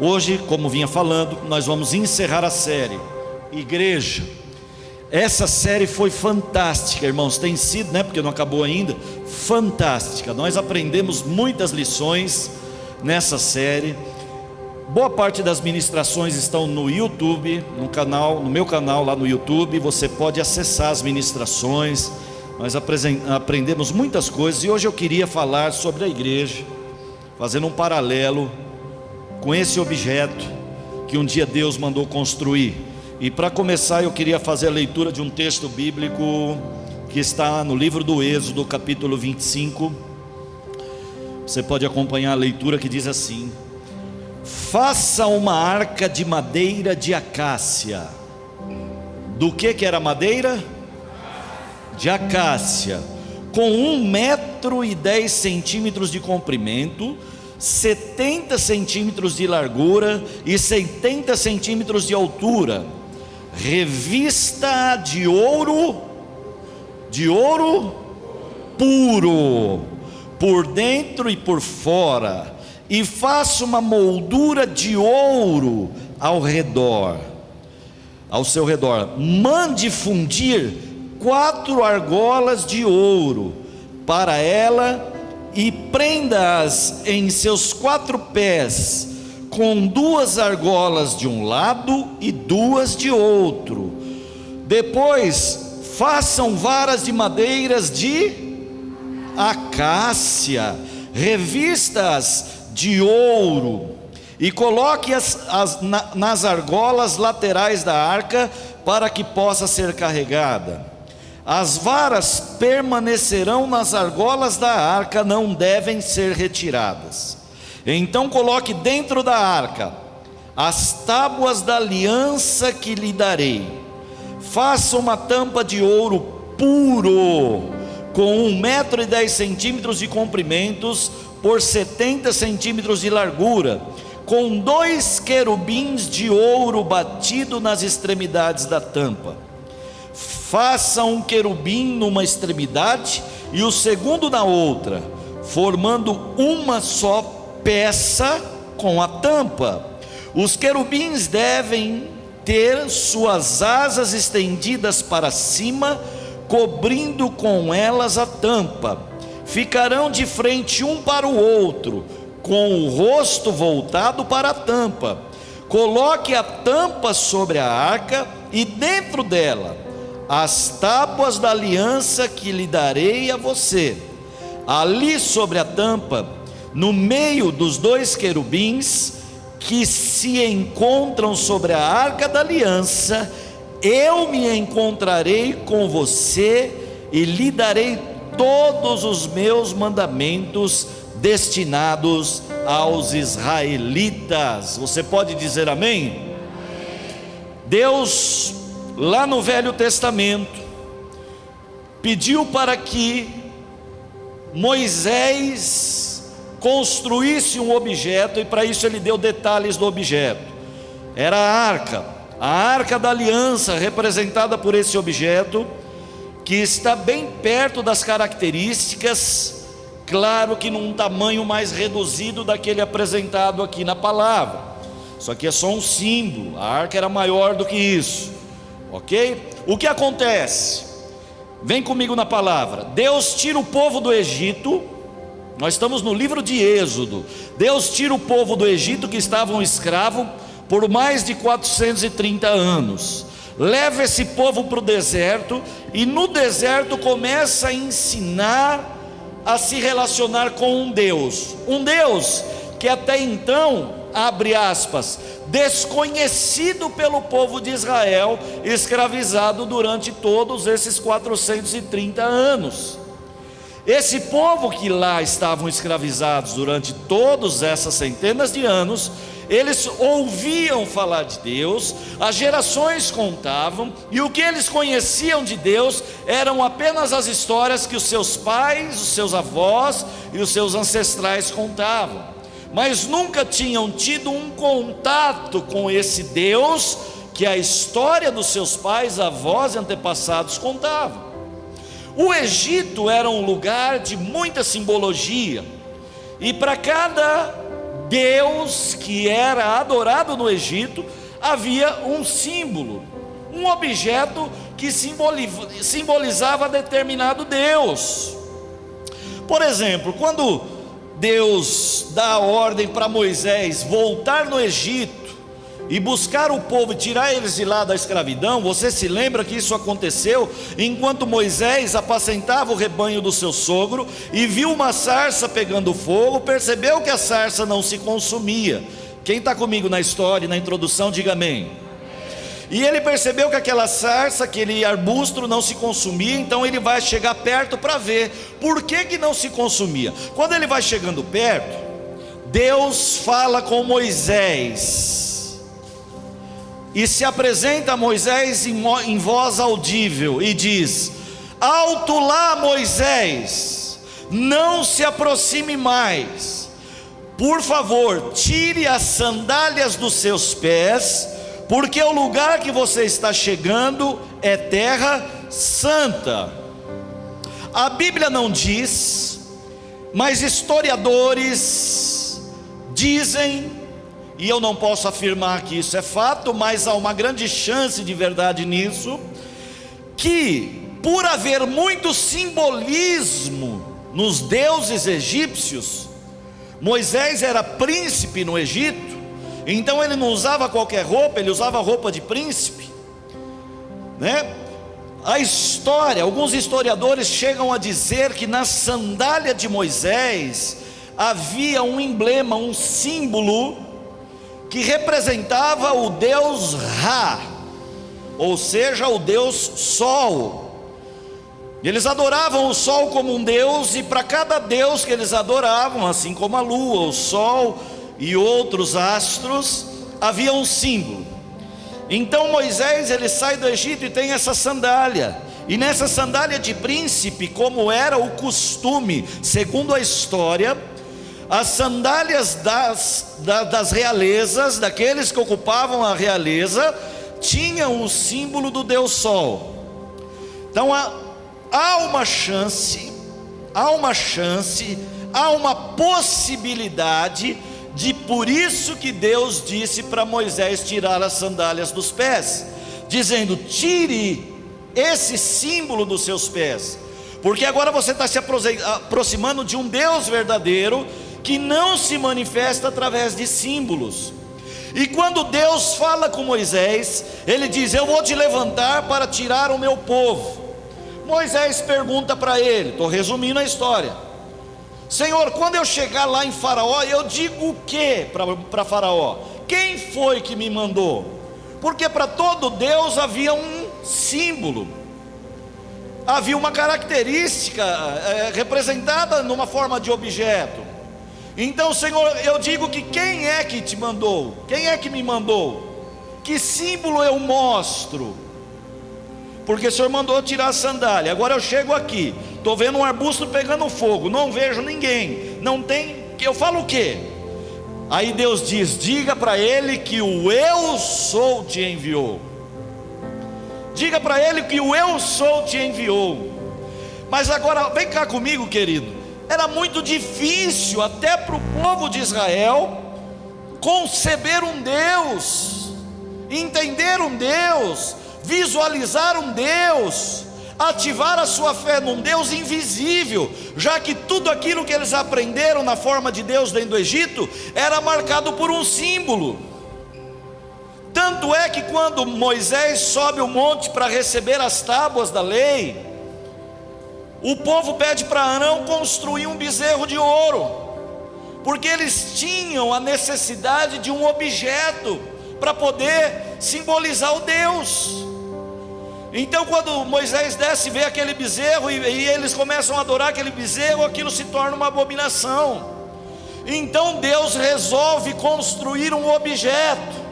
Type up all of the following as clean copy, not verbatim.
Hoje, como vinha falando, nós vamos encerrar a série Igreja. Essa série foi fantástica, irmãos, tem sido, porque não acabou ainda, fantástica. Nós aprendemos muitas lições nessa série. Boa parte das ministrações estão no YouTube, no meu canal lá no YouTube. Você pode acessar as ministrações. Nós aprendemos muitas coisas e hoje eu queria falar sobre a igreja, fazendo um paralelo com esse objeto que um dia Deus mandou construir. E para começar eu queria fazer a leitura de um texto bíblico que está no livro do Êxodo, capítulo 25. Você pode acompanhar a leitura, que diz assim: faça uma arca de madeira de acácia. Do que era madeira? De acácia, com 1,10 m de comprimento, 70 centímetros de largura e 70 centímetros de altura, revista de ouro puro, por dentro e por fora, e faça uma moldura de ouro ao seu redor. Mande fundir 4 argolas de ouro para ela e prenda-as em seus 4 pés, com 2 argolas de um lado e 2 de outro. Depois façam varas de madeiras de acácia, revistas de ouro, e coloque-as nas argolas laterais da arca, para que possa ser carregada. As varas permanecerão nas argolas da arca, não devem ser retiradas. Então coloque dentro da arca as tábuas da aliança que lhe darei. Faça uma tampa de ouro puro, com 1,10 m de comprimentos, por 70 centímetros de largura, com 2 querubins de ouro batido nas extremidades da tampa. Faça um querubim numa extremidade e o segundo na outra, formando uma só peça com a tampa. Os querubins devem ter suas asas estendidas para cima, cobrindo com elas a tampa. Ficarão de frente um para o outro, com o rosto voltado para a tampa. Coloque a tampa sobre a arca e dentro dela as tábuas da aliança que lhe darei a você. Ali sobre a tampa, no meio dos 2 querubins que se encontram sobre a arca da aliança, eu me encontrarei com você e lhe darei todos os meus mandamentos destinados aos israelitas. Você pode dizer amém? Deus, lá no Velho Testamento, pediu para que Moisés construísse um objeto, e para isso ele deu detalhes do objeto. Era a arca da aliança, representada por esse objeto, que está bem perto das características, claro que num tamanho mais reduzido daquele apresentado aqui na palavra. Isso aqui é só um símbolo, a arca era maior do que isso, ok? O que acontece? Vem comigo na palavra. Deus tira o povo do Egito. Nós estamos no livro de Êxodo. Deus tira o povo do Egito, que estavam escravos por mais de 430 anos. Leva esse povo para o deserto, e no deserto começa a ensinar a se relacionar com um Deus que até então, abre aspas, desconhecido pelo povo de Israel, escravizado durante todos esses 430 anos. Esse povo que lá estavam escravizados durante todas essas centenas de anos, eles ouviam falar de Deus, as gerações contavam, e o que eles conheciam de Deus eram apenas as histórias que os seus pais, os seus avós e os seus ancestrais contavam, mas nunca tinham tido um contato com esse Deus que a história dos seus pais, avós e antepassados contavam. O Egito era um lugar de muita simbologia, e para cada Deus que era adorado no Egito, havia um símbolo, um objeto que simbolizava determinado Deus. Por exemplo, quando Deus dá a ordem para Moisés voltar no Egito e buscar o povo e tirar eles de lá da escravidão, você se lembra que isso aconteceu enquanto Moisés apacentava o rebanho do seu sogro e viu uma sarça pegando fogo, percebeu que a sarça não se consumia. Quem está comigo na história, na introdução, diga amém. E ele percebeu que aquela sarça, aquele arbusto não se consumia, então ele vai chegar perto para ver por que não se consumia. Quando ele vai chegando perto, Deus fala com Moisés e se apresenta a Moisés em voz audível e diz: alto lá, Moisés, não se aproxime mais, por favor, tire as sandálias dos seus pés, porque o lugar que você está chegando é terra santa. A Bíblia não diz, mas historiadores dizem, e eu não posso afirmar que isso é fato, mas há uma grande chance de verdade nisso, que por haver muito simbolismo nos deuses egípcios, Moisés era príncipe no Egito, então ele não usava qualquer roupa, ele usava roupa de príncipe, né? A história, alguns historiadores chegam a dizer que na sandália de Moisés havia um emblema, um símbolo que representava o deus Ra, ou seja, o deus Sol. Eles adoravam o Sol como um deus, e para cada deus que eles adoravam, assim como a lua, o Sol e outros astros, havia um símbolo. Então Moisés, ele sai do Egito e tem essa sandália, e nessa sandália de príncipe, como era o costume, segundo a história, as sandálias das realezas, daqueles que ocupavam a realeza, tinham o símbolo do Deus Sol. Então há uma chance, há uma possibilidade de por isso que Deus disse para Moisés tirar as sandálias dos pés, dizendo: tire esse símbolo dos seus pés, porque agora você está se aproximando de um Deus verdadeiro, que não se manifesta através de símbolos. E quando Deus fala com Moisés, ele diz: eu vou te levantar para tirar o meu povo. Moisés pergunta para ele, estou resumindo a história: Senhor, quando eu chegar lá em Faraó, eu digo o que para Faraó? Quem foi que me mandou? Porque para todo Deus havia um símbolo, havia uma característica representada numa forma de objeto. Então, Senhor, eu digo que quem é que te mandou? Quem é que me mandou? Que símbolo eu mostro? Porque o Senhor mandou tirar a sandália. Agora eu chego aqui, estou vendo um arbusto pegando fogo, não vejo ninguém, não tem, eu falo o quê? Aí Deus diz: diga para ele que o eu sou te enviou. Diga para ele que o eu sou te enviou. Mas agora vem cá comigo, querido. Era muito difícil até para o povo de Israel conceber um Deus, entender um Deus, visualizar um Deus, ativar a sua fé num Deus invisível, já que tudo aquilo que eles aprenderam na forma de Deus dentro do Egito era marcado por um símbolo. Tanto é que quando Moisés sobe o monte para receber as tábuas da lei, o povo pede para Arão construir um bezerro de ouro, porque eles tinham a necessidade de um objeto para poder simbolizar o Deus. Então quando Moisés desce e vê aquele bezerro, e eles começam a adorar aquele bezerro, aquilo se torna uma abominação. Então Deus resolve construir um objeto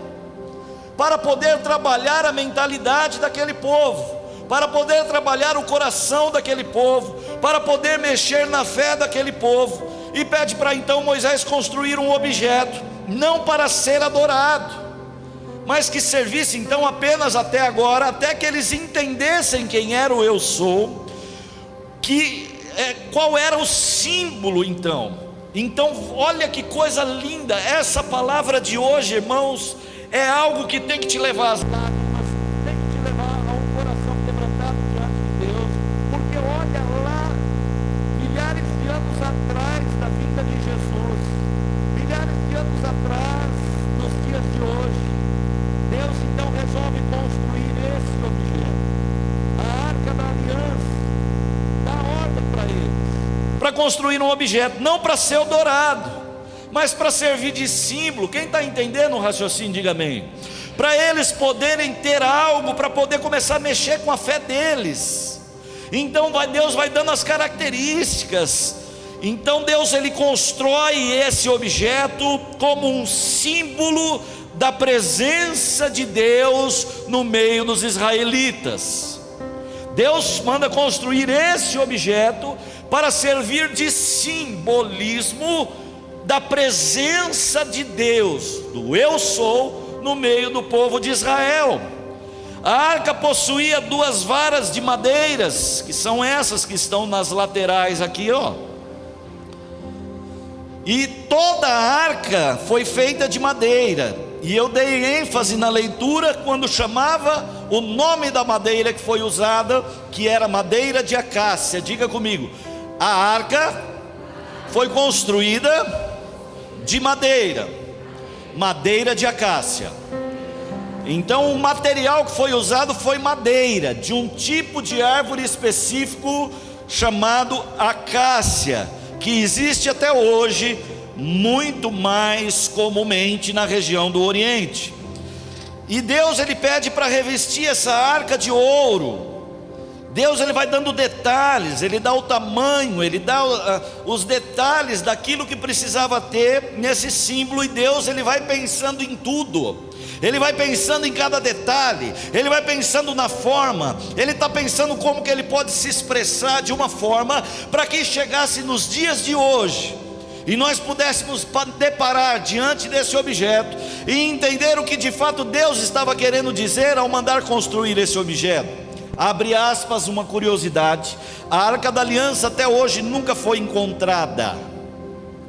para poder trabalhar a mentalidade daquele povo, para poder trabalhar o coração daquele povo, para poder mexer na fé daquele povo, e pede para então Moisés construir um objeto, não para ser adorado, mas que servisse então apenas até agora, até que eles entendessem quem era o eu sou, qual era o símbolo então. Então, olha que coisa linda, essa palavra de hoje, irmãos, é algo que tem que te levar às lágrimas, tem que te levar a um coração quebrantado diante de Deus, porque olha lá, milhares de anos atrás da vinda de Jesus, milhares de anos atrás, nos dias de hoje, Deus então resolve construir esse objeto, a Arca da Aliança, dá ordem para eles, para construir um objeto, não para ser adorado, mas para servir de símbolo. Quem está entendendo o raciocínio, diga amém. Para eles poderem ter algo, para poder começar a mexer com a fé deles. Então Deus vai dando as características. Então Deus ele constrói esse objeto como um símbolo da presença de Deus no meio dos israelitas. Deus manda construir esse objeto para servir de simbolismo da presença de Deus, do eu sou, no meio do povo de Israel. A arca possuía 2 varas de madeiras, que são essas que estão nas laterais aqui, ó. E toda a arca foi feita de madeira. E eu dei ênfase na leitura quando chamava o nome da madeira que foi usada, que era madeira de acácia. Diga comigo: a arca foi construída de madeira, madeira de acácia. Então o material que foi usado foi madeira, de um tipo de árvore específico chamado acácia, que existe até hoje, muito mais comumente na região do Oriente. E Deus ele pede para revestir essa arca de ouro. Deus ele vai dando detalhes, ele dá o tamanho, ele dá os detalhes daquilo que precisava ter nesse símbolo. E Deus ele vai pensando em tudo, ele vai pensando em cada detalhe, ele vai pensando na forma, ele está pensando como que ele pode se expressar de uma forma para que chegasse nos dias de hoje e nós pudéssemos deparar diante desse objeto e entender o que de fato Deus estava querendo dizer ao mandar construir esse objeto. Abre aspas, uma curiosidade: a Arca da Aliança até hoje nunca foi encontrada,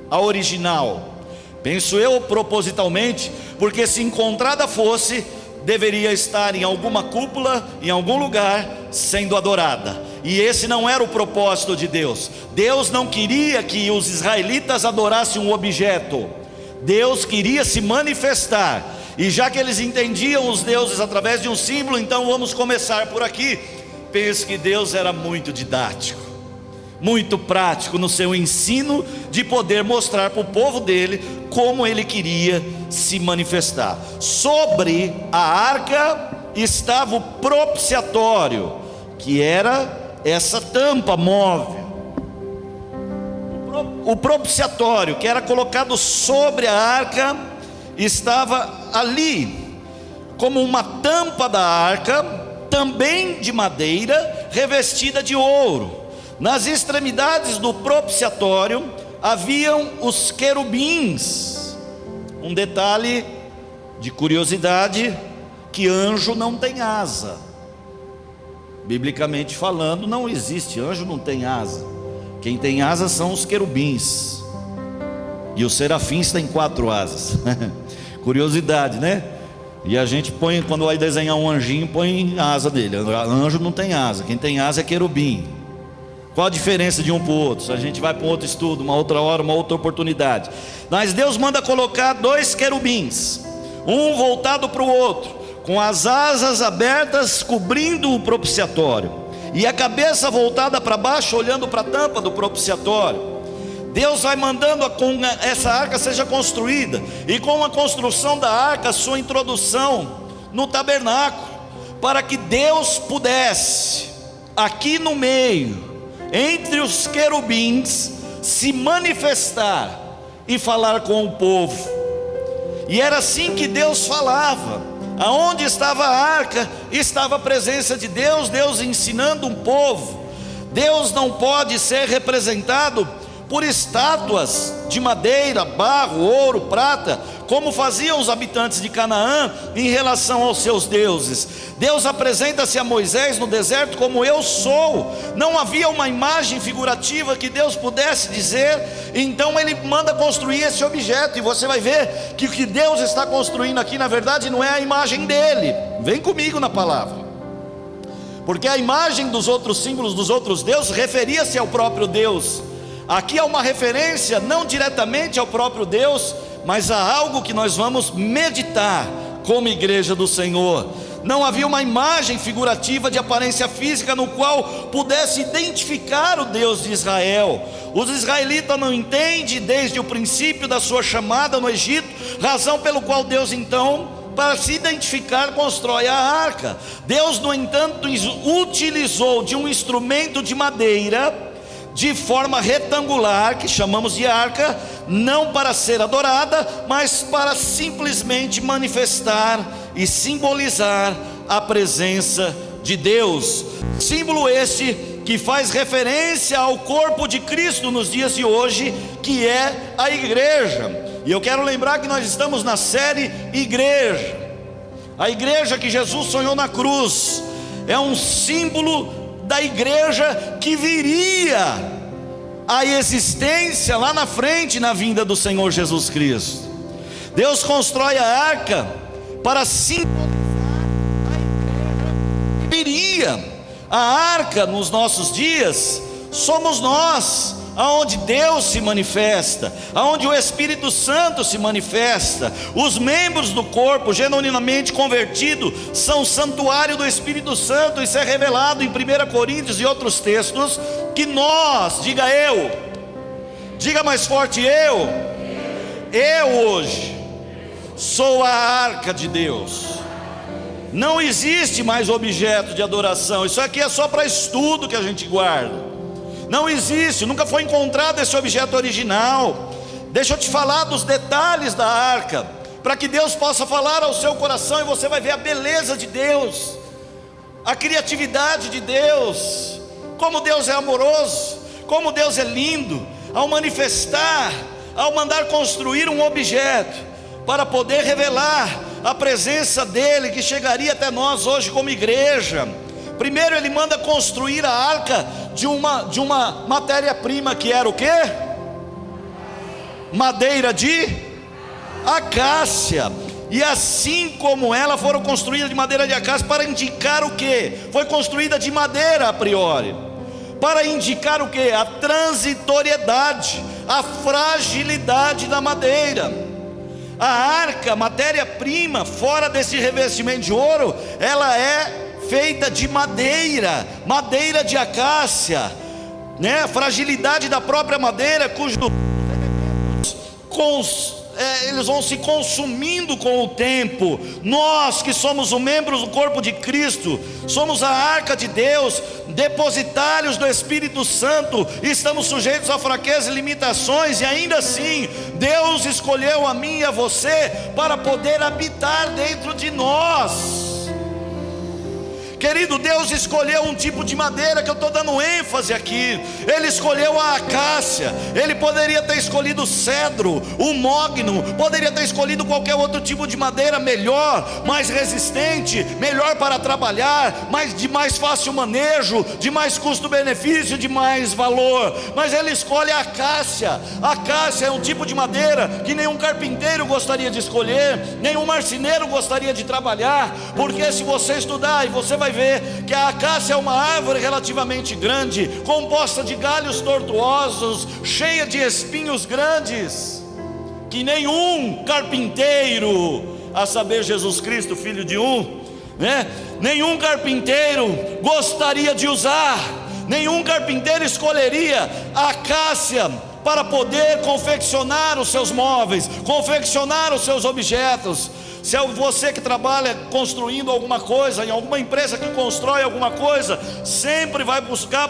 a original. Penso eu propositalmente, porque se encontrada fosse, deveria estar em alguma cúpula, em algum lugar, sendo adorada. E esse não era o propósito de Deus. Deus não queria que os israelitas adorassem um objeto. Deus queria se manifestar. E já que eles entendiam os deuses através de um símbolo, então vamos começar por aqui. Penso que Deus era muito didático, muito prático no seu ensino de poder mostrar para o povo dele como ele queria se manifestar. Sobre a arca estava o propiciatório, que era essa tampa móvel. O propiciatório, que era colocado sobre a arca, estava ali como uma tampa da arca, também de madeira, revestida de ouro. Nas extremidades do propiciatório haviam os querubins. Um detalhe de curiosidade: que anjo não tem asa. Biblicamente falando, não existe, anjo não tem asa. Quem tem asas são os querubins, e os serafins têm 4 asas. Curiosidade, né? E a gente põe, quando vai desenhar um anjinho, põe a asa dele. Anjo não tem asa, quem tem asa é querubim. Qual a diferença de um para o outro? A gente vai para um outro estudo, uma outra hora, uma outra oportunidade. Mas Deus manda colocar 2 querubins, um voltado para o outro, com as asas abertas cobrindo o propiciatório, e a cabeça voltada para baixo, olhando para a tampa do propiciatório. Deus vai mandando com essa arca seja construída, e com a construção da arca, sua introdução no tabernáculo, para que Deus pudesse, aqui no meio, entre os querubins, se manifestar e falar com o povo. E era assim que Deus falava. Aonde estava a arca, estava a presença de Deus, Deus ensinando um povo. Deus não pode ser representado por estátuas de madeira, barro, ouro, prata, como faziam os habitantes de Canaã em relação aos seus deuses. Deus apresenta-se a Moisés no deserto como eu sou. Não havia uma imagem figurativa que Deus pudesse dizer, então ele manda construir esse objeto, e você vai ver que o que Deus está construindo aqui na verdade não é a imagem dele. Vem comigo na palavra, porque a imagem dos outros símbolos dos outros deuses referia-se ao próprio Deus. Aqui há uma referência não diretamente ao próprio Deus, mas a algo que nós vamos meditar como igreja do Senhor. Não havia uma imagem figurativa de aparência física no qual pudesse identificar o Deus de Israel. Os israelitas não entendem desde o princípio da sua chamada no Egito, razão pelo qual Deus então, para se identificar, constrói a arca. Deus, no entanto, utilizou de um instrumento de madeira de forma retangular, que chamamos de arca, não para ser adorada, mas para simplesmente manifestar e simbolizar a presença de Deus. Símbolo este que faz referência ao corpo de Cristo nos dias de hoje, que é a igreja. E eu quero lembrar que nós estamos na série Igreja. A igreja que Jesus sonhou na cruz é um símbolo da igreja que viria à existência lá na frente, na vinda do Senhor Jesus Cristo. Deus constrói a arca para simbolizar a igreja que viria. A arca nos nossos dias somos nós, aonde Deus se manifesta, aonde o Espírito Santo se manifesta. Os membros do corpo genuinamente convertidos são santuário do Espírito Santo. Isso é revelado em 1 Coríntios e outros textos, que nós, diga mais forte, eu hoje sou a arca de Deus. Não existe mais objeto de adoração. Isso aqui é só para estudo que a gente guarda. Não existe, nunca foi encontrado esse objeto original. Deixa eu te falar dos detalhes da arca, para que Deus possa falar ao seu coração, e você vai ver a beleza de Deus, a criatividade de Deus, como Deus é amoroso, como Deus é lindo, ao manifestar, ao mandar construir um objeto, para poder revelar a presença dEle, que chegaria até nós hoje como igreja. Primeiro ele manda construir a arca de uma matéria-prima, que era o quê? Madeira de acácia. E assim como ela, foram construídas de madeira de acácia para indicar o quê? Foi construída de madeira a priori, para indicar o quê? A transitoriedade, a fragilidade da madeira. A arca, matéria-prima, fora desse revestimento de ouro, ela é feita de madeira de acácia, né? A fragilidade da própria madeira, cujos eles vão se consumindo com o tempo. Nós que somos os membros do corpo de Cristo, somos a arca de Deus, depositários do Espírito Santo, estamos sujeitos a fraquezas e limitações, e ainda assim Deus escolheu a mim e a você para poder habitar dentro de nós. Querido, Deus escolheu um tipo de madeira que eu estou dando ênfase aqui. Ele escolheu a acácia. Ele poderia ter escolhido o cedro, o mogno, poderia ter escolhido qualquer outro tipo de madeira melhor, mais resistente, melhor para trabalhar, de mais fácil manejo, de mais custo-benefício, de mais valor. Mas ele escolhe a acácia. A acácia é um tipo de madeira que nenhum carpinteiro gostaria de escolher, nenhum marceneiro gostaria de trabalhar, porque se você estudar, e você vai ver que a acácia é uma árvore relativamente grande, composta de galhos tortuosos, cheia de espinhos grandes, que nenhum carpinteiro, a saber Jesus Cristo, filho de nenhum carpinteiro gostaria de usar. Nenhum carpinteiro escolheria a acácia para poder confeccionar os seus móveis, confeccionar os seus objetos. Se é você que trabalha construindo alguma coisa, em alguma empresa que constrói alguma coisa, sempre vai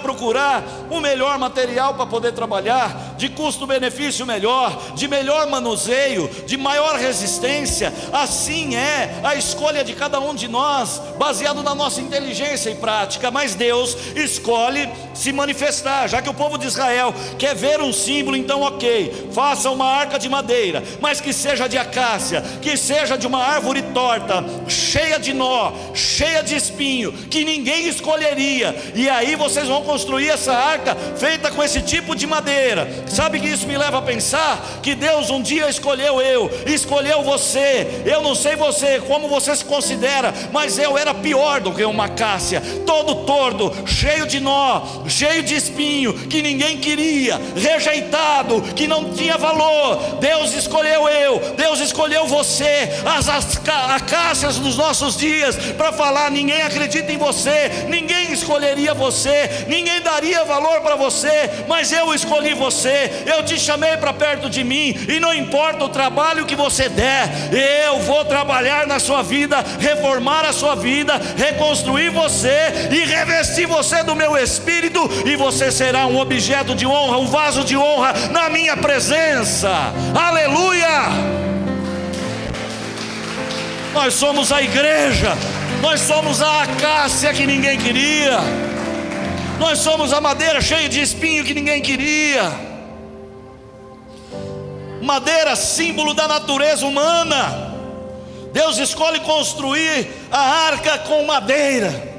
procurar o melhor material para poder trabalhar. de custo-benefício melhor, de melhor manuseio, de maior resistência. Assim é a escolha de cada um de nós, baseado na nossa inteligência e prática. Mas Deus escolhe se manifestar. Já que o povo de Israel quer ver um símbolo, então ok, faça uma arca de madeira, mas que seja de acácia, que seja de uma árvore torta, cheia de nó, cheia de espinho, que ninguém escolheria. E aí vocês vão construir essa arca feita com esse tipo de madeira. Sabe que isso me leva a pensar? Que Deus um dia escolheu eu, escolheu você. Eu não sei você, como você se considera, mas eu era pior do que uma acácia, todo torto, cheio de nó, cheio de espinho, que ninguém queria, rejeitado, que não tinha valor. Deus escolheu eu, Deus escolheu você, as acácias dos nossos dias, para falar: ninguém acredita em você, ninguém escolheria você, ninguém daria valor para você, mas eu escolhi você, eu te chamei para perto de mim, e não importa o trabalho que você der, eu vou trabalhar na sua vida, reformar a sua vida, reconstruir você e revestir você do meu Espírito, e você será um objeto de honra, um vaso de honra na minha presença. Aleluia! Nós somos a igreja, nós somos a acácia que ninguém queria, nós somos a madeira cheia de espinho que ninguém queria. Madeira, símbolo da natureza humana. Deus escolhe construir a arca com madeira,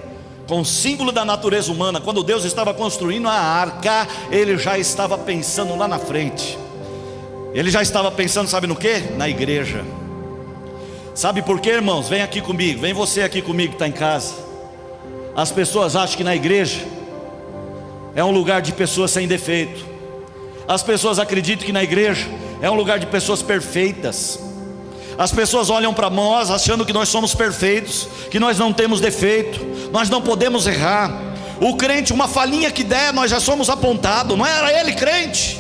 com o símbolo da natureza humana. Quando Deus estava construindo a arca, Ele já estava pensando lá na frente. Ele já estava pensando, sabe no quê? Na igreja. Sabe por quê, irmãos? Vem aqui comigo, vem você aqui comigo que está em casa. As pessoas acham que na igreja é um lugar de pessoas sem defeito. As pessoas acreditam que na igreja é um lugar de pessoas perfeitas. As pessoas olham para nós achando que nós somos perfeitos, que nós não temos defeito, nós não podemos errar. O crente, uma falhinha que der, nós já somos apontados. Não era ele crente.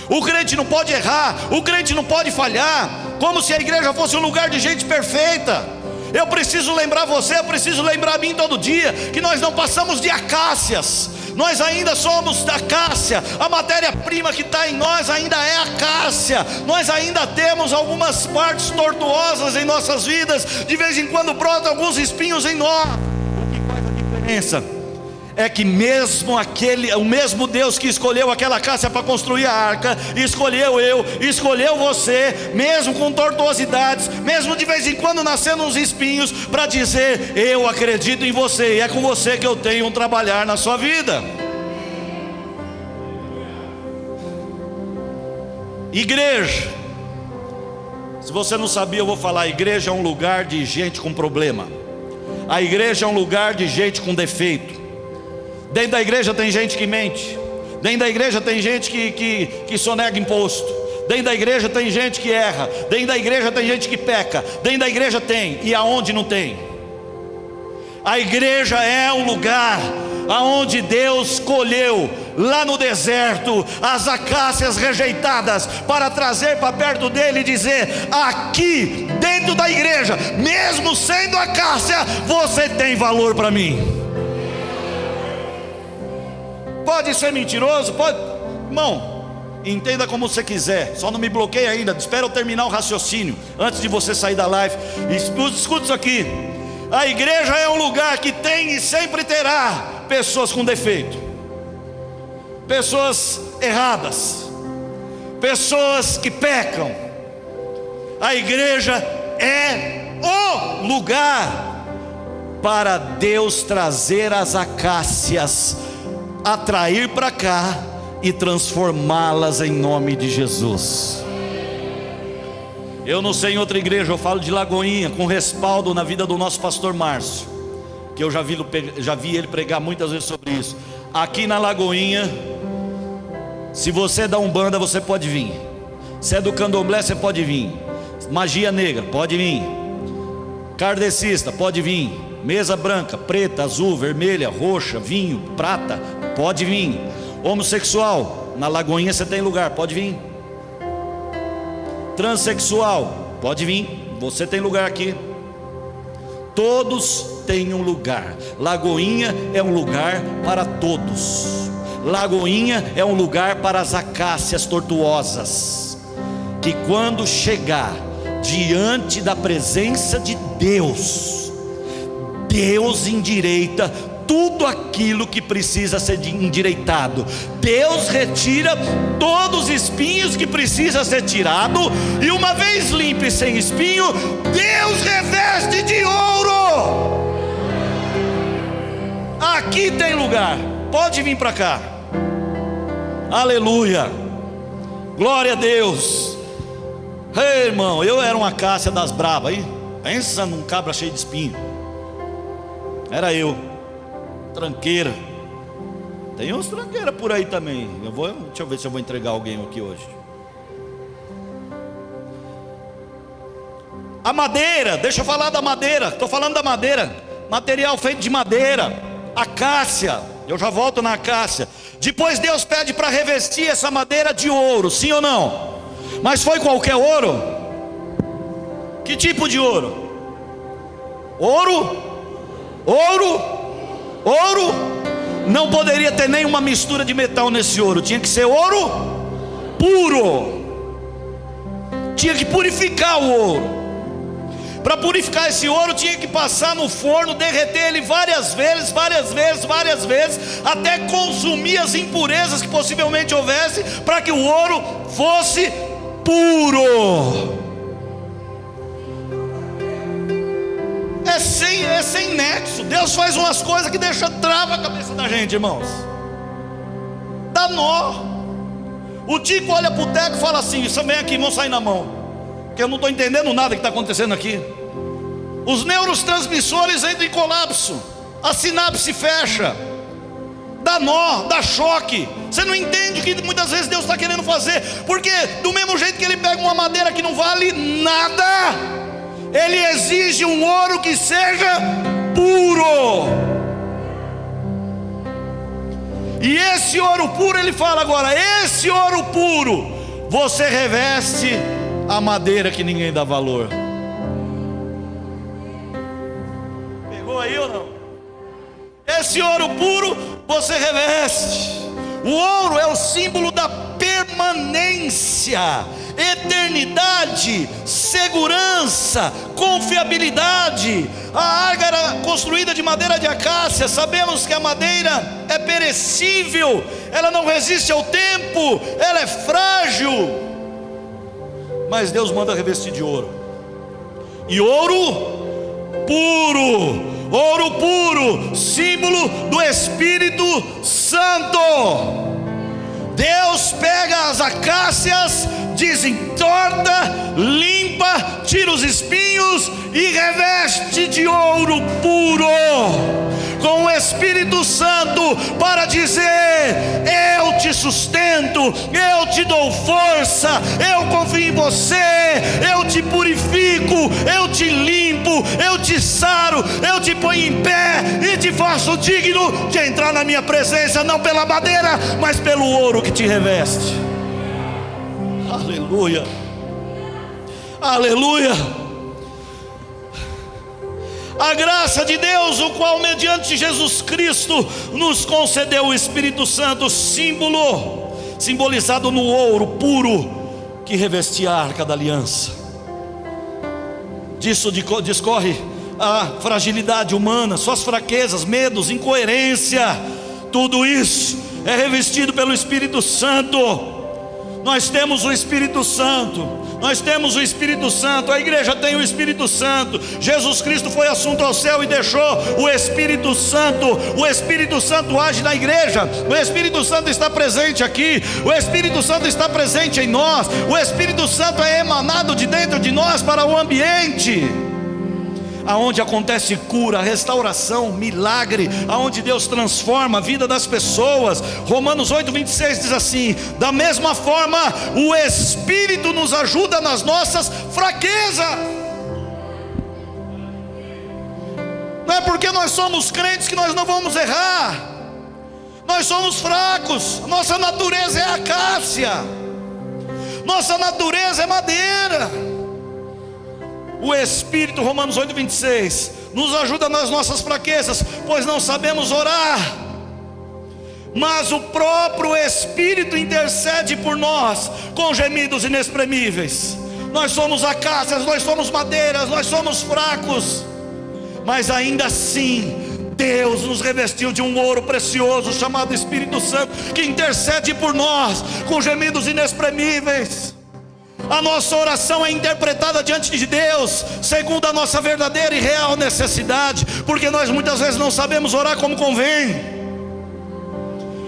O crente não pode errar, o crente não pode falhar, como se a igreja fosse um lugar de gente perfeita. Eu preciso lembrar você, eu preciso lembrar a mim todo dia, que nós não passamos de acácias. Nós ainda somos da acácia, a matéria-prima que está em nós ainda é acácia. Nós ainda temos algumas partes tortuosas em nossas vidas, de vez em quando brotam alguns espinhos em nós. O que faz a diferença é que o mesmo Deus que escolheu aquela acácia para construir a arca, escolheu eu, escolheu você, mesmo com tortuosidades, mesmo de vez em quando nascendo uns espinhos, para dizer: eu acredito em você, e é com você que eu tenho um trabalhar na sua vida. Igreja, se você não sabia, eu vou falar: a igreja é um lugar de gente com problema. A igreja é um lugar de gente com defeito. Dentro da igreja tem gente que mente. Dentro da igreja tem gente que sonega imposto. Dentro da igreja tem gente que erra. Dentro da igreja tem gente que peca. Dentro da igreja tem. E aonde não tem? A igreja é um lugar aonde Deus escolheu, lá no deserto, as acácias rejeitadas, para trazer para perto dele e dizer: aqui dentro da igreja, mesmo sendo acácia, você tem valor para mim. Pode ser mentiroso, pode, irmão, entenda como você quiser, só não me bloqueie ainda, espera eu terminar o raciocínio antes de você sair da live. Escuta isso aqui: a igreja é um lugar que tem e sempre terá pessoas com defeito, pessoas erradas, pessoas que pecam. A igreja é o lugar para Deus trazer as acácias, atrair para cá e transformá-las em nome de Jesus. Eu não sei em outra igreja, eu falo de Lagoinha, com respaldo na vida do nosso pastor Márcio, que eu já vi ele pregar muitas vezes sobre isso. Aqui na Lagoinha, se você é da Umbanda, você pode vir. Se é do Candomblé, você pode vir. Magia negra, pode vir. Kardecista, pode vir. Mesa branca, preta, azul, vermelha, roxa, vinho, prata, pode vir. Homossexual, na Lagoinha você tem lugar, pode vir. Transsexual, pode vir, você tem lugar aqui. Todos têm um lugar. Lagoinha é um lugar para todos. Lagoinha é um lugar para as acácias tortuosas, que quando chegar diante da presença de Deus, Deus endireita tudo aquilo que precisa ser endireitado. Deus retira todos os espinhos que precisa ser tirado, e uma vez limpo e sem espinho, Deus reveste de ouro. Aqui tem lugar, pode vir para cá. Aleluia, glória a Deus. Ei, irmão, eu era uma acácia das bravas aí. Pensa num cabra cheio de espinho. Era eu, tranqueira. Tem uns tranqueira por aí também. Deixa eu ver se eu vou entregar alguém aqui hoje. A madeira, deixa eu falar da madeira. Estou falando da madeira. Material feito de madeira, acácia. Eu já volto na acácia. Depois Deus pede para revestir essa madeira de ouro, sim ou não? Mas foi qualquer ouro? Que tipo de ouro? Ouro? Ouro? Ouro? Não poderia ter nenhuma mistura de metal nesse ouro. Tinha que ser ouro puro. Tinha que purificar o ouro. Para purificar esse ouro, tinha que passar no forno, derreter ele várias vezes, até consumir as impurezas que possivelmente houvesse, para que o ouro fosse puro. É sem nexo. Deus faz umas coisas que trava a cabeça da gente, irmãos. Dá nó. O Tico olha para o Teco e fala assim: isso vem aqui, vão sair na mão, porque eu não estou entendendo nada que está acontecendo aqui. Os neurotransmissores entram em colapso, a sinapse fecha, dá nó, dá choque. Você não entende o que muitas vezes Deus está querendo fazer, porque do mesmo jeito que Ele pega uma madeira que não vale nada, Ele exige um ouro que seja puro. E esse ouro puro, Ele fala agora: esse ouro puro, você reveste a madeira que ninguém dá valor. Pegou aí ou não? Esse ouro puro você reveste. O ouro é o símbolo da permanência, eternidade, segurança, confiabilidade. A arca era construída de madeira de acácia. Sabemos que a madeira é perecível, ela não resiste ao tempo, ela é frágil. Mas Deus manda revestir de ouro. E ouro puro. Ouro puro, símbolo do Espírito Santo. Deus pega as acácias, desentorta, limpa, tira os espinhos e reveste de ouro puro, com o Espírito Santo, para dizer: eu te sustento, eu te dou força, eu confio em você, eu te purifico, eu te limpo, eu te saro, eu te ponho em pé e te faço digno de entrar na minha presença, não pela madeira, mas pelo ouro que te reveste. Aleluia, aleluia. A graça de Deus, o qual mediante Jesus Cristo nos concedeu o Espírito Santo, simbolizado no ouro puro que revestia a arca da aliança. Disso discorre a fragilidade humana, suas fraquezas, medos, incoerência. Tudo isso é revestido pelo Espírito Santo. Nós temos o Espírito Santo. Nós temos o Espírito Santo, a igreja tem o Espírito Santo. Jesus Cristo foi assunto ao céu e deixou o Espírito Santo. O Espírito Santo age na igreja. O Espírito Santo está presente aqui. O Espírito Santo está presente em nós. O Espírito Santo é emanado de dentro de nós para o ambiente aonde acontece cura, restauração, milagre, aonde Deus transforma a vida das pessoas. Romanos 8:26 diz assim: da mesma forma o Espírito nos ajuda nas nossas fraquezas. Não é porque nós somos crentes que nós não vamos errar. Nós somos fracos, nossa natureza é acácia, nossa natureza é madeira. O Espírito, Romanos 8:26, nos ajuda nas nossas fraquezas, pois não sabemos orar mas o próprio Espírito intercede por nós com gemidos inexprimíveis. Nós somos acácias, nós somos madeiras, nós somos fracos, mas ainda assim Deus nos revestiu de um ouro precioso chamado Espírito Santo, que intercede por nós com gemidos inexprimíveis. A nossa oração é interpretada diante de Deus segundo a nossa verdadeira e real necessidade, porque nós muitas vezes não sabemos orar como convém.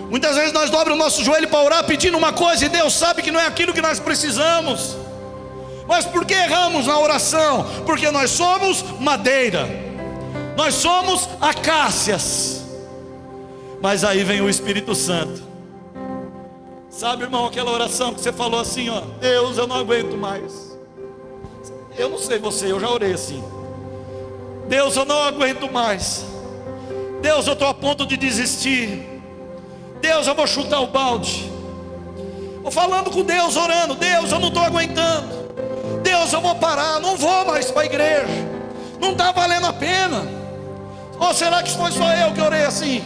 Muitas vezes nós dobramos o nosso joelho para orar pedindo uma coisa, e Deus sabe que não é aquilo que nós precisamos. Mas por que erramos na oração? Porque nós somos madeira, nós somos acácias. Mas aí vem o Espírito Santo. Sabe, irmão, aquela oração que você falou assim, ó: Deus, eu não aguento mais. Eu não sei você, eu já orei assim: Deus, eu não aguento mais. Deus, eu estou a ponto de desistir. Deus, eu vou chutar o balde. Vou falando com Deus, orando: Deus, eu não estou aguentando. Deus, eu vou parar, não vou mais para a igreja, não está valendo a pena. Ou será que foi só eu que orei assim?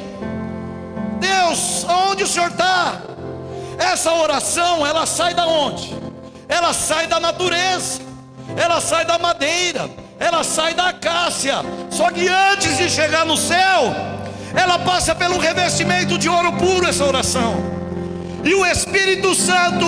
Deus, aonde o Senhor está? Essa oração, ela sai da onde? Ela sai da natureza, ela sai da madeira, ela sai da acácia. Só que antes de chegar no céu, ela passa pelo revestimento de ouro puro, essa oração. E o Espírito Santo,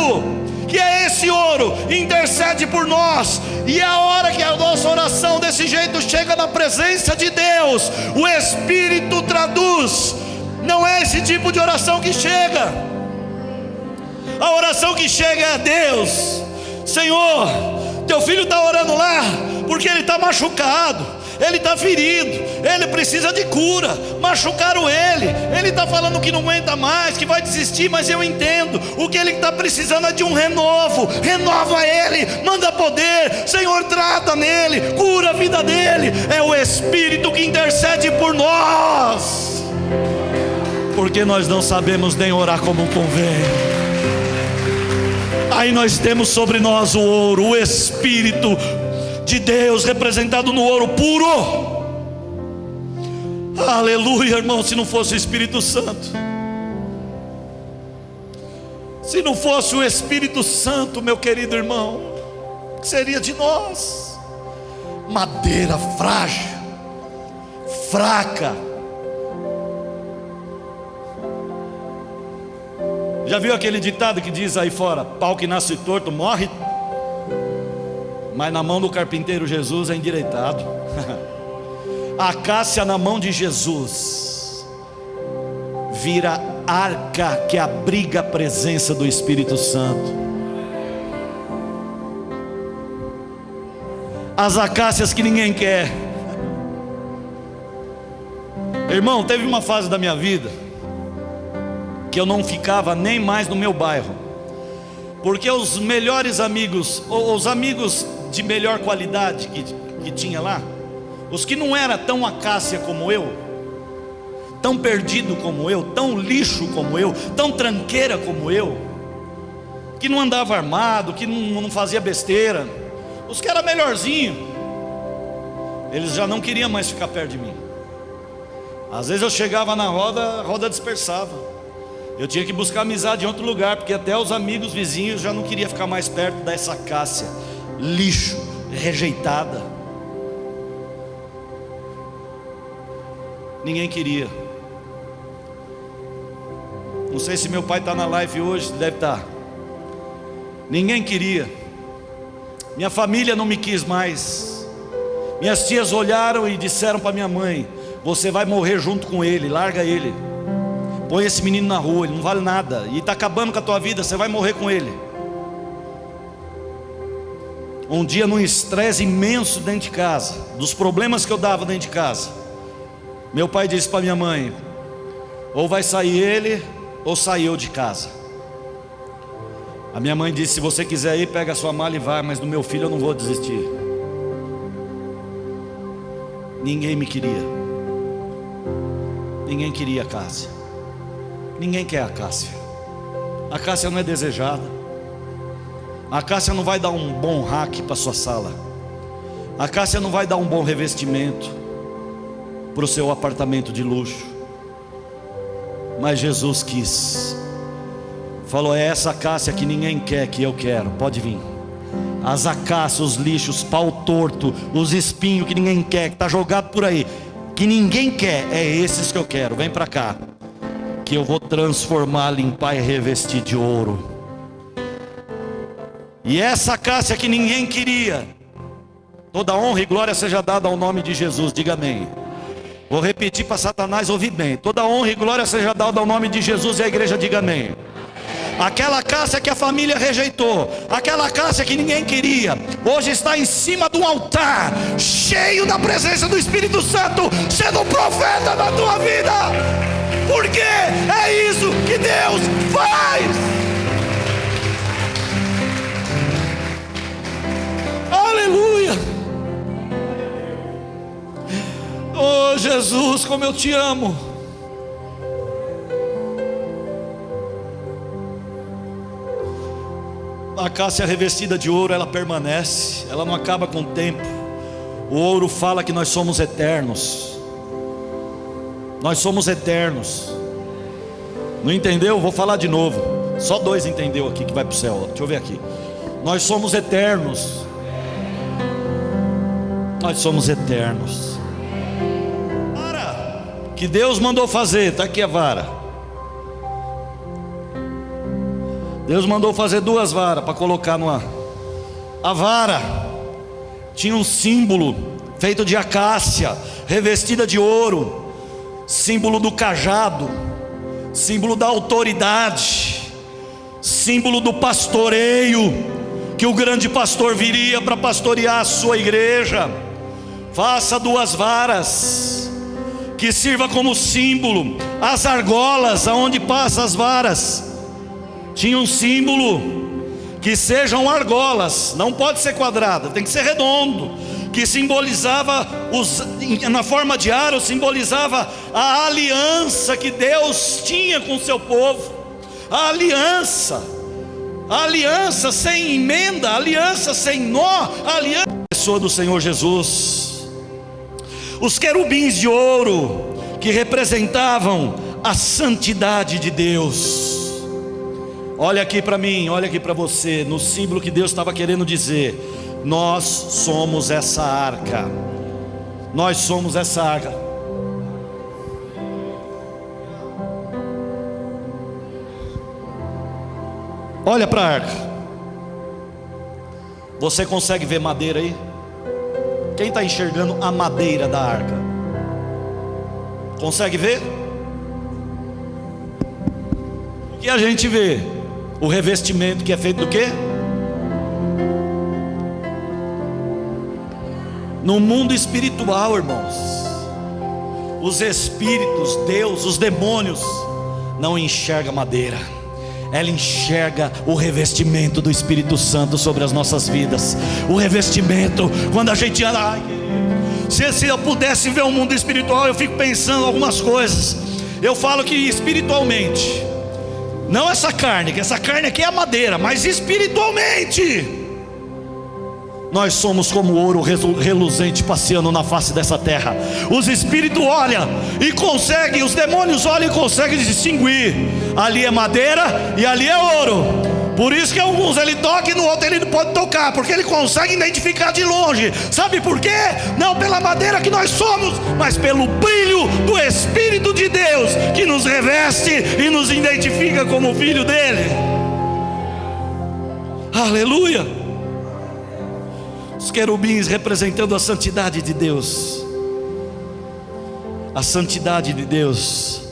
que é esse ouro, intercede por nós. E a hora que a nossa oração desse jeito chega na presença de Deus, o Espírito traduz. Não é esse tipo de oração que chega. A oração que chega é a Deus: Senhor, teu filho está orando lá porque ele está machucado, ele está ferido, ele precisa de cura. Machucaram ele está falando que não aguenta mais, que vai desistir. Mas eu entendo, o que ele está precisando é de um renovo. Renova ele, manda poder, Senhor, trata nele, cura a vida dele. É o Espírito que intercede por nós, porque nós não sabemos nem orar como convém. Aí nós temos sobre nós o ouro, o Espírito de Deus representado no ouro puro. Aleluia, irmão. Se não fosse o Espírito Santo, se não fosse o Espírito Santo, meu querido irmão, o que seria de nós? Madeira frágil, fraca. Já viu aquele ditado que diz aí fora: pau que nasce torto morre, mas na mão do carpinteiro Jesus é endireitado. A acácia na mão de Jesus vira arca que abriga a presença do Espírito Santo. As acácias que ninguém quer. Irmão, teve uma fase da minha vida que eu não ficava nem mais no meu bairro, porque os melhores amigos, ou os amigos de melhor qualidade que tinha lá, os que não era tão acácia como eu, tão perdido como eu, tão lixo como eu, tão tranqueira como eu, que não andava armado, que não fazia besteira, os que era melhorzinho, eles já não queriam mais ficar perto de mim. Às vezes eu chegava na roda, a roda dispersava. Eu tinha que buscar amizade em outro lugar, porque até os amigos vizinhos já não queriam ficar mais perto dessa acácia, lixo, rejeitada. Ninguém queria. Não sei se meu pai está na live hoje, deve estar. Ninguém queria. Minha família não me quis mais. Minhas tias olharam e disseram para minha mãe: você vai morrer junto com ele, larga ele. Põe esse menino na rua, ele não vale nada, e está acabando com a tua vida, você vai morrer com ele. Um dia, num estresse imenso dentro de casa, dos problemas que eu dava dentro de casa, meu pai disse para minha mãe: ou vai sair ele, ou sair eu de casa. A minha mãe disse: se você quiser ir, pega a sua mala e vai, mas do meu filho eu não vou desistir. Ninguém me queria. Ninguém queria a Cássia. Ninguém quer a Cássia. A Cássia não é desejada. A Cássia não vai dar um bom rack para sua sala. A Cássia não vai dar um bom revestimento para o seu apartamento de luxo. Mas Jesus quis. Falou: é essa acácia que ninguém quer, que eu quero. Pode vir. As acácias, os lixos, pau torto, os espinhos que ninguém quer, que está jogado por aí, que ninguém quer, é esses que eu quero. Vem para cá, que eu vou transformar, limpar e revestir de ouro. E essa acácia que ninguém queria, toda honra e glória seja dada ao nome de Jesus. Diga amém. Vou repetir para Satanás ouvir bem. Toda honra e glória seja dada ao nome de Jesus, e a igreja diga amém. Aquela acácia que a família rejeitou, aquela acácia que ninguém queria, hoje está em cima do altar, cheio da presença do Espírito Santo, sendo um profeta na tua vida. Porque é isso que Deus faz. Aleluia. Oh Jesus, como eu te amo. A acácia revestida de ouro, ela permanece, ela não acaba com o tempo. O ouro fala que nós somos eternos. Nós somos eternos. Não entendeu? Vou falar de novo. Só 2 entendeu aqui que vai para o céu. Deixa eu ver aqui. Nós somos eternos. Nós somos eternos. Vara que Deus mandou fazer, está aqui a vara. Deus mandou fazer 2 varas para colocar numa. A vara tinha um símbolo feito de acácia, revestida de ouro, símbolo do cajado, símbolo da autoridade, símbolo do pastoreio, que o grande pastor viria para pastorear a sua igreja. Faça 2 varas, que sirva como símbolo. As argolas, aonde passam as varas, tinha um símbolo, que sejam argolas, não pode ser quadrada, tem que ser redondo, que simbolizava, na forma de aro, simbolizava a aliança que Deus tinha com o seu povo. A aliança sem emenda, a aliança sem nó, a aliança pessoa do Senhor Jesus. Os querubins de ouro, que representavam a santidade de Deus. Olha aqui para mim, olha aqui para você, no símbolo que Deus estava querendo dizer: nós somos essa arca. Nós somos essa arca. Olha para a arca. Você consegue ver madeira aí? Quem está enxergando a madeira da arca? Consegue ver? O que a gente vê? O revestimento, que é feito do quê? No mundo espiritual, irmãos, os espíritos, Deus, os demônios não enxergam madeira, ela enxerga o revestimento do Espírito Santo sobre as nossas vidas. O revestimento, quando a gente anda, se eu pudesse ver o mundo espiritual, eu fico pensando algumas coisas. Eu falo que espiritualmente, não essa carne, que essa carne aqui é a madeira, mas espiritualmente, nós somos como ouro reluzente passeando na face dessa terra. Os espíritos olham e conseguem, os demônios olham e conseguem distinguir: ali é madeira e ali é ouro. Por isso que alguns ele toca e no outro ele não pode tocar, porque ele consegue identificar de longe. Sabe por quê? Não pela madeira que nós somos, mas pelo brilho do Espírito de Deus, que nos reveste e nos identifica como filho dele. Aleluia. Os querubins representando a santidade de Deus. A santidade de Deus.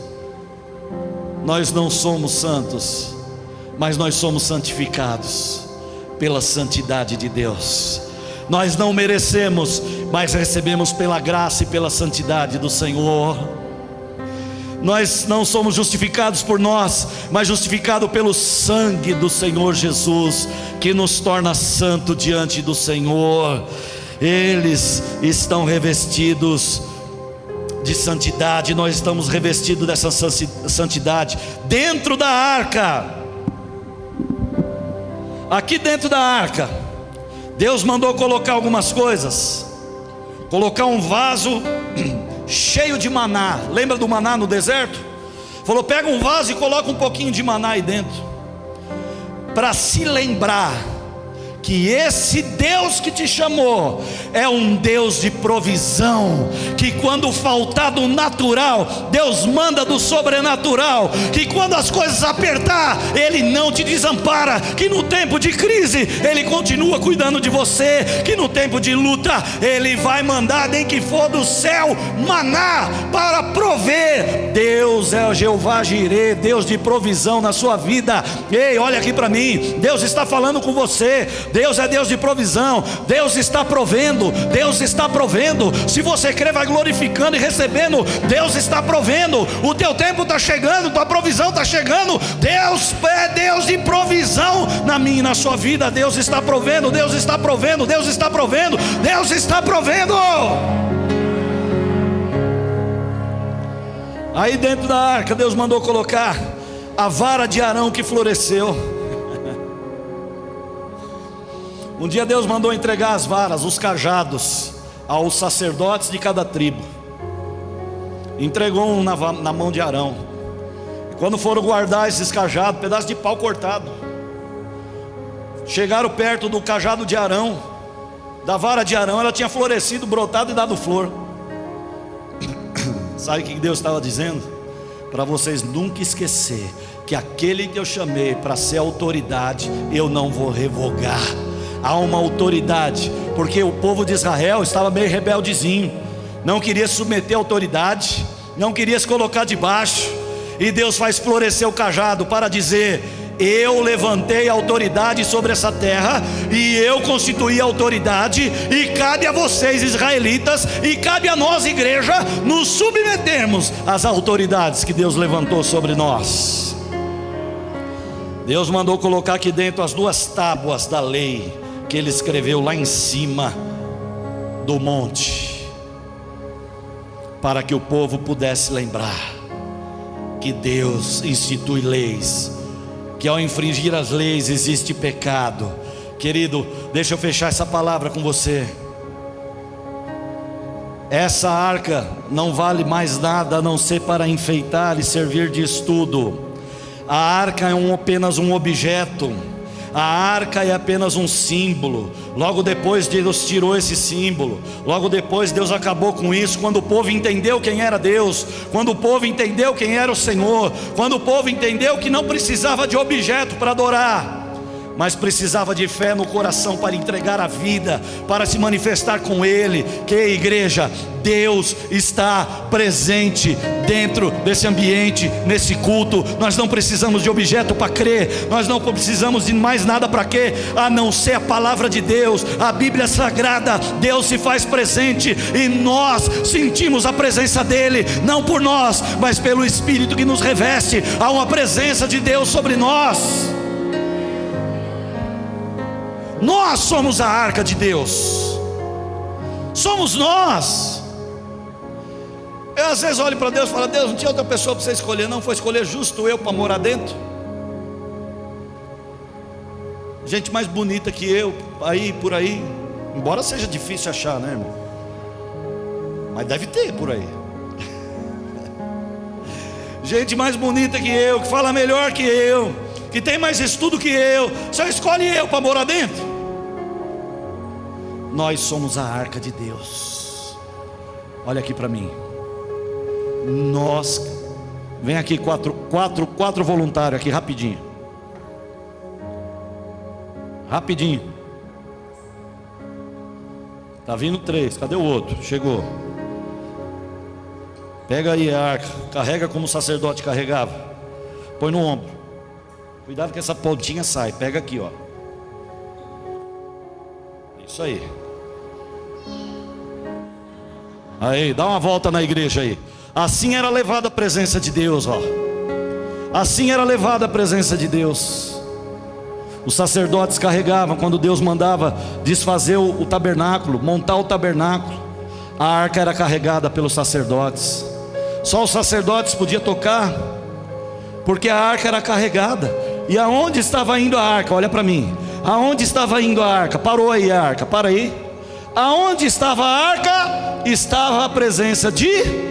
Nós não somos santos, mas nós somos santificados pela santidade de Deus. Nós não merecemos, mas recebemos pela graça e pela santidade do Senhor. Nós não somos justificados por nós, mas justificados pelo sangue do Senhor Jesus, que nos torna santo diante do Senhor. Eles estão revestidos de santidade, nós estamos revestidos dessa santidade dentro da arca. Aqui dentro da arca, Deus mandou colocar algumas coisas. Colocar um vaso cheio de maná. Lembra do maná no deserto? Falou: pega um vaso e coloca um pouquinho de maná aí dentro, para se lembrar que esse Deus que te chamou é um Deus de provisão, que quando faltar do natural, Deus manda do sobrenatural, que quando as coisas apertar, Ele não te desampara, que no tempo de crise Ele continua cuidando de você, que no tempo de luta Ele vai mandar, nem que for do céu, maná para prover. Deus é o Jeová Jirê, Deus de provisão na sua vida. Ei, olha aqui para mim, Deus está falando com você. Deus é Deus de provisão, Deus está provendo, Deus está provendo. Se você crê, vai glorificando e recebendo. Deus está provendo, o teu tempo está chegando, tua provisão está chegando. Deus é Deus de provisão na minha e na sua vida. Deus está provendo, Deus está provendo, Deus está provendo, Deus está provendo. Aí dentro da arca, Deus mandou colocar a vara de Arão que floresceu. Um dia Deus mandou entregar as varas, os cajados, aos sacerdotes de cada tribo. Entregou um na mão de Arão. E quando foram guardar esses cajados, pedaço de pau cortado, chegaram perto do cajado de Arão, da vara de Arão, ela tinha florescido, brotado e dado flor. Sabe o que Deus estava dizendo? Para vocês nunca esquecer que aquele que eu chamei para ser autoridade, eu não vou revogar. Há uma autoridade, porque o povo de Israel estava meio rebeldezinho, não queria submeter a autoridade, não queria se colocar debaixo. E Deus faz florescer o cajado para dizer: eu levantei a autoridade sobre essa terra, e eu constituí a autoridade, e cabe a vocês, israelitas, e cabe a nós, igreja, nos submetermos às autoridades que Deus levantou sobre nós. Deus mandou colocar aqui dentro as 2 tábuas da lei que Ele escreveu lá em cima do monte, para que o povo pudesse lembrar que Deus institui leis, que ao infringir as leis existe pecado. Querido, deixa eu fechar essa palavra com você. Essa arca não vale mais nada a não ser para enfeitar e servir de estudo. A arca é apenas um objeto. A arca é apenas um símbolo. Logo depois Deus tirou esse símbolo. Logo depois Deus acabou com isso. Quando o povo entendeu quem era Deus, quando o povo entendeu quem era o Senhor, quando o povo entendeu que não precisava de objeto para adorar, mas precisava de fé no coração para entregar a vida, para se manifestar com Ele. Que igreja, Deus está presente dentro desse ambiente, nesse culto. Nós não precisamos de objeto para crer, nós não precisamos de mais nada para quê? A não ser a palavra de Deus, a Bíblia Sagrada. Deus se faz presente e nós sentimos a presença dEle, não por nós, mas pelo Espírito que nos reveste. Há uma presença de Deus sobre nós. Nós somos a arca de Deus, somos nós. Eu às vezes olho para Deus e falo: Deus, não tinha outra pessoa para você escolher, não? Foi escolher justo eu para morar dentro? Gente mais bonita que eu, aí por aí, embora seja difícil achar, né, irmão? Mas deve ter por aí. Gente mais bonita que eu, que fala melhor que eu, que tem mais estudo que eu, só escolhe eu para morar dentro? Nós somos a arca de Deus. Olha aqui para mim. Nós, vem aqui quatro voluntários aqui rapidinho. Rapidinho. Tá vindo 3, cadê o outro? Chegou. Pega aí a arca, carrega como o sacerdote carregava. Põe no ombro. Cuidado que essa pontinha sai. Pega aqui, ó. Isso aí. Aí, dá uma volta na igreja aí. Assim era levada a presença de Deus, ó. Assim era levada a presença de Deus. Os sacerdotes carregavam quando Deus mandava desfazer o tabernáculo, montar o tabernáculo. A arca era carregada pelos sacerdotes. Só os sacerdotes podiam tocar, porque a arca era carregada. E aonde estava indo a arca? Olha para mim. Aonde estava indo a arca? Parou aí a arca, para aí. Aonde estava a arca? Estava a presença de...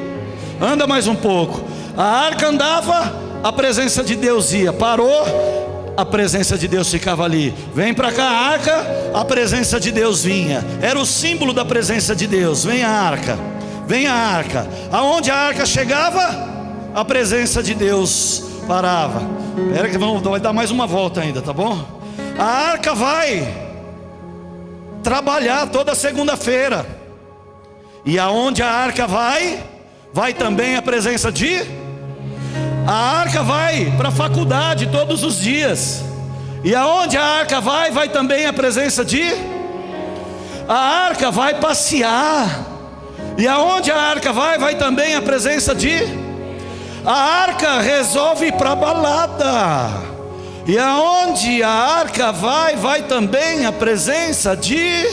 Anda mais um pouco. A arca andava, a presença de Deus ia. Parou, a presença de Deus ficava ali. Vem para cá a arca, a presença de Deus vinha. Era o símbolo da presença de Deus. Vem a arca, vem a arca. Aonde a arca chegava, a presença de Deus parava. Espera que vai dar mais uma volta ainda, tá bom? A arca vai trabalhar toda segunda-feira. E aonde a arca vai, vai também a presença de... A arca vai para a faculdade todos os dias. E aonde a arca vai, vai também a presença de... A arca vai passear. E aonde a arca vai, vai também a presença de... A arca resolve ir para a balada. E aonde a arca vai, vai também a presença de...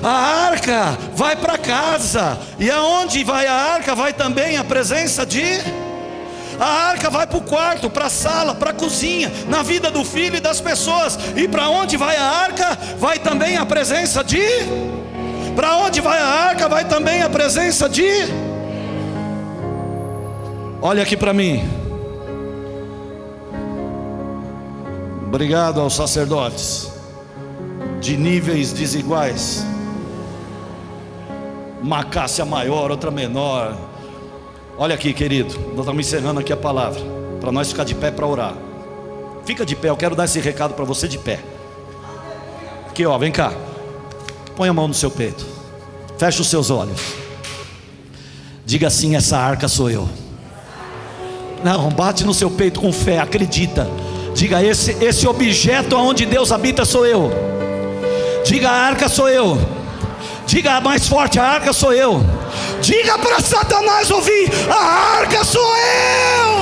a arca vai para casa. E aonde vai a arca, vai também a presença de... A arca vai para o quarto, para a sala, para a cozinha, na vida do filho e das pessoas. E para onde vai a arca, vai também a presença de... Para onde vai a arca, vai também a presença de... Olha aqui para mim. Obrigado aos sacerdotes de níveis desiguais. Uma cássia maior, outra menor. Olha aqui, querido, nós estamos encerrando aqui a palavra, para nós ficar de pé para orar. Fica de pé, eu quero dar esse recado para você de pé. Aqui ó, vem cá. Põe a mão no seu peito. Feche os seus olhos. Diga assim: essa arca sou eu. Não, bate no seu peito com fé, acredita. Diga: esse objeto onde Deus habita sou eu. Diga: a arca sou eu. Diga mais forte: a arca sou eu. Diga para Satanás ouvir: a arca sou eu.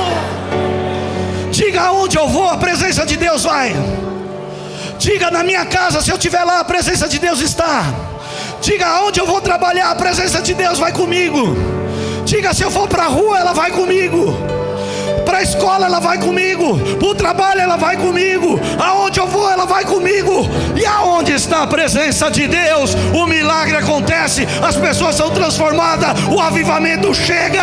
Diga: aonde eu vou, a presença de Deus vai. Diga: na minha casa, se eu estiver lá, a presença de Deus está. Diga: aonde eu vou trabalhar, a presença de Deus vai comigo. Diga: se eu for para a rua, ela vai comigo. Para a escola ela vai comigo, para o trabalho ela vai comigo, aonde eu vou ela vai comigo. E aonde está a presença de Deus, o milagre acontece, as pessoas são transformadas, o avivamento chega.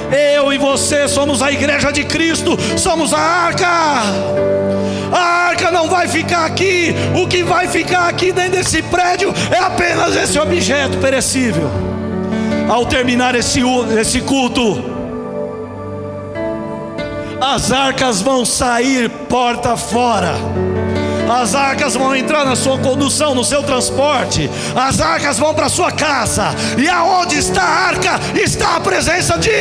Eu e você somos a igreja de Cristo, somos a arca. A arca não vai ficar aqui, o que vai ficar aqui dentro desse prédio é apenas esse objeto perecível. Ao terminar esse culto, as arcas vão sair porta fora. As arcas vão entrar na sua condução, no seu transporte. As arcas vão para a sua casa. E aonde está a arca, está a presença de...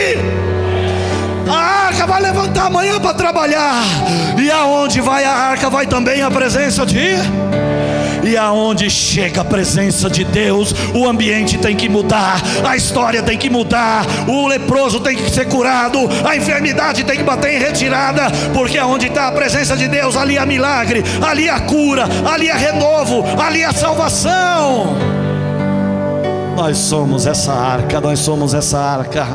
A arca vai levantar amanhã para trabalhar. E aonde vai a arca, vai também a presença de... E aonde chega a presença de Deus, o ambiente tem que mudar, a história tem que mudar, o leproso tem que ser curado, a enfermidade tem que bater em retirada, porque aonde está a presença de Deus, ali há milagre, ali há cura, ali há renovo, ali há salvação. Nós somos essa arca, nós somos essa arca.